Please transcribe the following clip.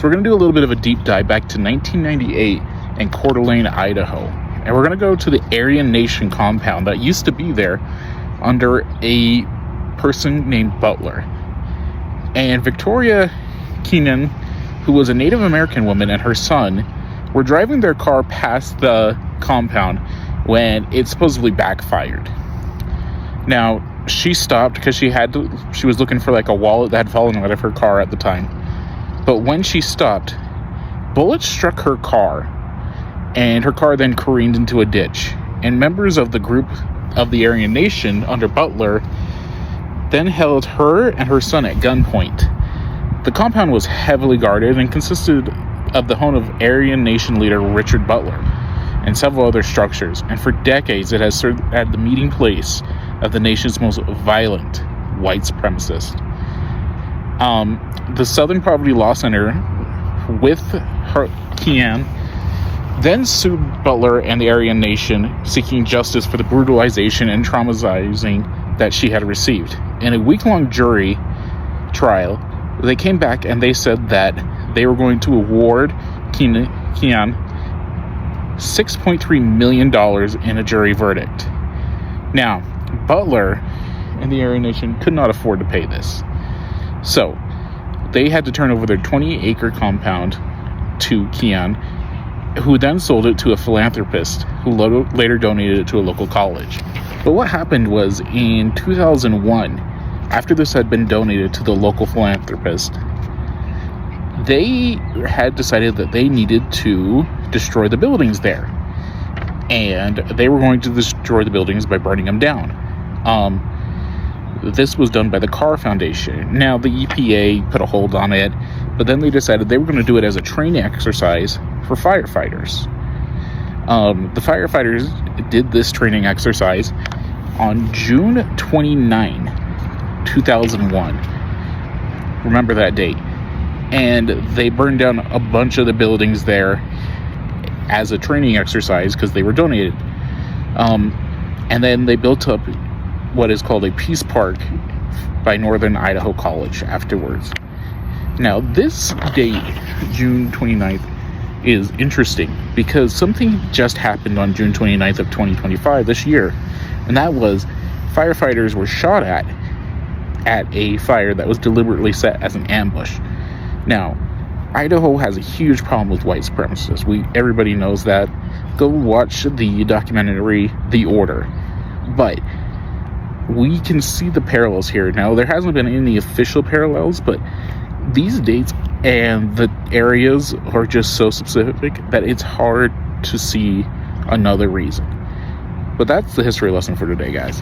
So we're going to do a little bit of a deep dive back to 1998 in Coeur d'Alene, Idaho. And we're going to go to the Aryan Nation compound that used to be there under a person named Butler. And Victoria Keenan, who was a Native American woman, and her son were driving their car past the compound when it supposedly backfired. Now, she stopped because she was looking for like a wallet that had fallen out of her car at the time. But when she stopped, bullets struck her car, and her car then careened into a ditch. And members of the group of the Aryan Nation under Butler then held her and her son at gunpoint. The compound was heavily guarded and consisted of the home of Aryan Nation leader Richard Butler and several other structures. And for decades, it has served as the meeting place of the nation's most violent white supremacists. The Southern Poverty Law Center, with her Keenan, then sued Butler and the Aryan Nation, seeking justice for the brutalization and traumatizing that she had received. In a week-long jury trial, they came back and they said that they were going to award Keenan $6.3 million in a jury verdict. Now, Butler and the Aryan Nation could not afford to pay this. So, they had to turn over their 20-acre compound to Keenan, who then sold it to a philanthropist who later donated it to a local college. But what happened was, in 2001, after this had been donated to the local philanthropist, they had decided that they needed to destroy the buildings there. And they were going to destroy the buildings by burning them down. This was done by the Carr Foundation. Now, the EPA put a hold on it, but then they decided they were going to do it as a training exercise for firefighters. The firefighters did this training exercise on June 29, 2001. Remember that date. And they burned down a bunch of the buildings there as a training exercise because they were donated. And then they built up what is called a Peace Park by Northern Idaho College afterwards. Now, this date, June 29th, is interesting because something just happened on June 29th of 2025 this year, and that was firefighters were shot at a fire that was deliberately set as an ambush. Now, Idaho has a huge problem with white supremacists. Everybody knows that. Go watch the documentary The Order. But we can see the parallels here. Now, there hasn't been any official parallels, but these dates and the areas are just so specific that it's hard to see another reason. But that's the history lesson for today, guys.